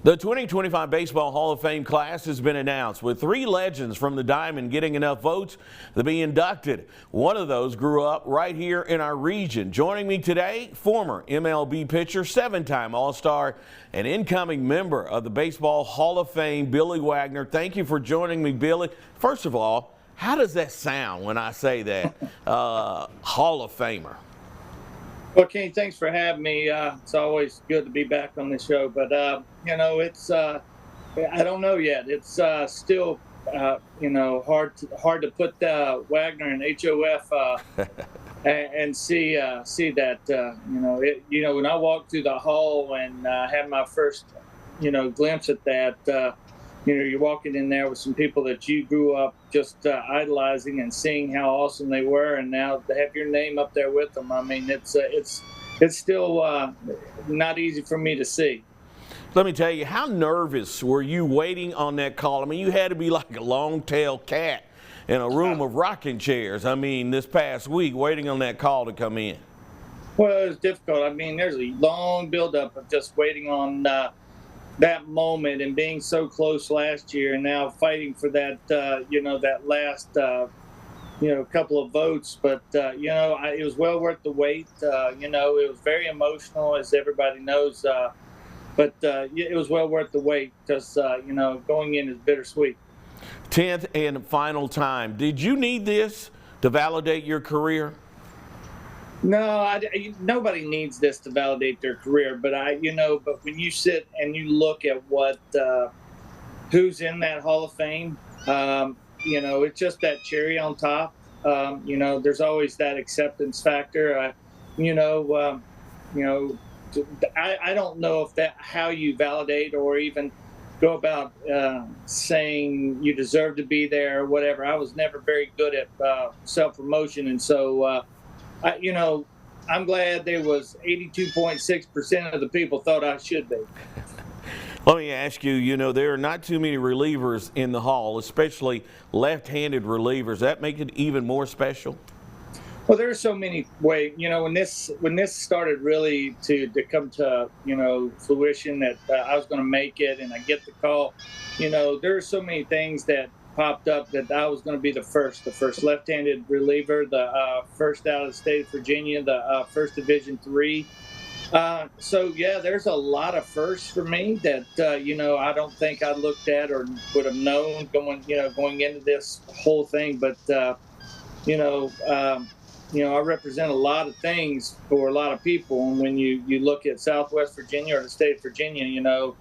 The 2025 Baseball Hall of Fame class has been announced, with 3 legends from the Diamond getting enough votes to be inducted. One of those grew up right here in our region. Joining me today, former MLB pitcher, 7-time All-Star, and incoming member of the Baseball Hall of Fame, Billy Wagner. Thank you for joining me, Billy. First of all, how does that sound when I say that, Hall of Famer? Well, Kenny, thanks for having me. It's always good to be back on the show. But, it's, I don't know yet. It's still, hard to put Wagner and HOF and see that, when I walked through the hall and had my first, glimpse at that, you're walking in there with some people that you grew up just idolizing and seeing how awesome they were, and now to have your name up there with them, I mean, it's still not easy for me to see. Let me tell you, how nervous were you waiting on that call? I mean, you had to be like a long-tailed cat in a room of rocking chairs. I mean, this past week, waiting on that call to come in. Well, it was difficult. I mean, there's a long buildup of just waiting on that moment and being so close last year, and now fighting for that, that last, couple of votes. But, it was well worth the wait. It was very emotional, as everybody knows. But it was well worth the wait because, going in is bittersweet. 10th and final time. Did you need this to validate your career? No, nobody needs this to validate their career, but but when you sit and you look at what who's in that Hall of Fame, it's just that cherry on top. There's always that acceptance factor. I don't know if that how you validate or even go about saying you deserve to be there or whatever. I was never very good at self-promotion, and so. I'm glad there was 82.6% of the people thought I should be. Let me ask you, there are not too many relievers in the Hall, especially left-handed relievers. That make it even more special? Well, there are so many ways. When this started really to come to, fruition that I was going to make it and I get the call, there are so many things that popped up that I was going to be the first left-handed reliever, the first out of the state of Virginia, the first Division III. So yeah, there's a lot of firsts for me that I don't think I looked at or would have known going into this whole thing. But I represent a lot of things for a lot of people, and when you look at Southwest Virginia or the state of Virginia,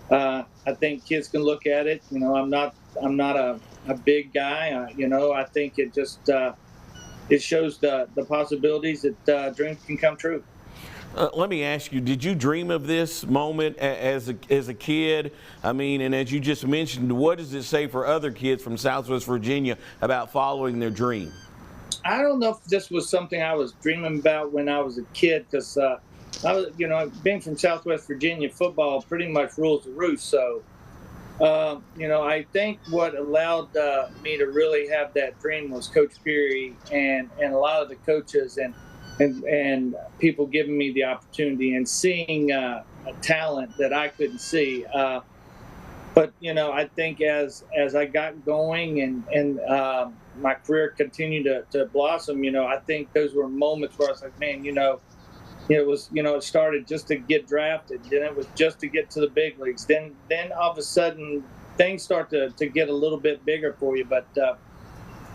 I think kids can look at it. I'm not a big guy. I think it just it shows the possibilities that dreams can come true. Let me ask you, did you dream of this moment as a kid? I mean, and as you just mentioned, what does it say for other kids from Southwest Virginia about following their dream? I don't know if this was something I was dreaming about when I was a kid, because I was, being from Southwest Virginia, football pretty much rules the roost. So, I think what allowed me to really have that dream was Coach Peary and a lot of the coaches and people giving me the opportunity and seeing a talent that I couldn't see. But I think as I got going and my career continued to blossom, I think those were moments where I was like, man, it started just to get drafted. Then it was just to get to the big leagues. Then all of a sudden things start to get a little bit bigger for you. But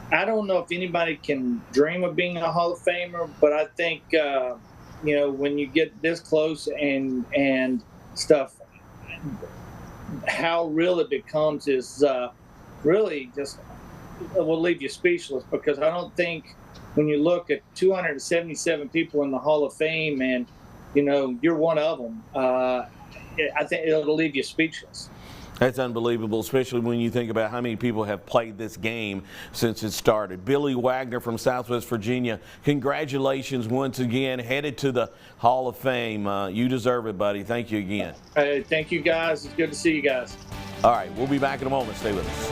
I don't know if anybody can dream of being a Hall of Famer, but I think, when you get this close and stuff, how real it becomes is really just will leave you speechless, because I don't think when you look at 277 people in the Hall of Fame and, you're one of them, I think it'll leave you speechless. That's unbelievable, especially when you think about how many people have played this game since it started. Billy Wagner from Southwest Virginia, congratulations once again, headed to the Hall of Fame. You deserve it, buddy. Thank you again. Hey, thank you, guys. It's good to see you guys. All right, we'll be back in a moment. Stay with us.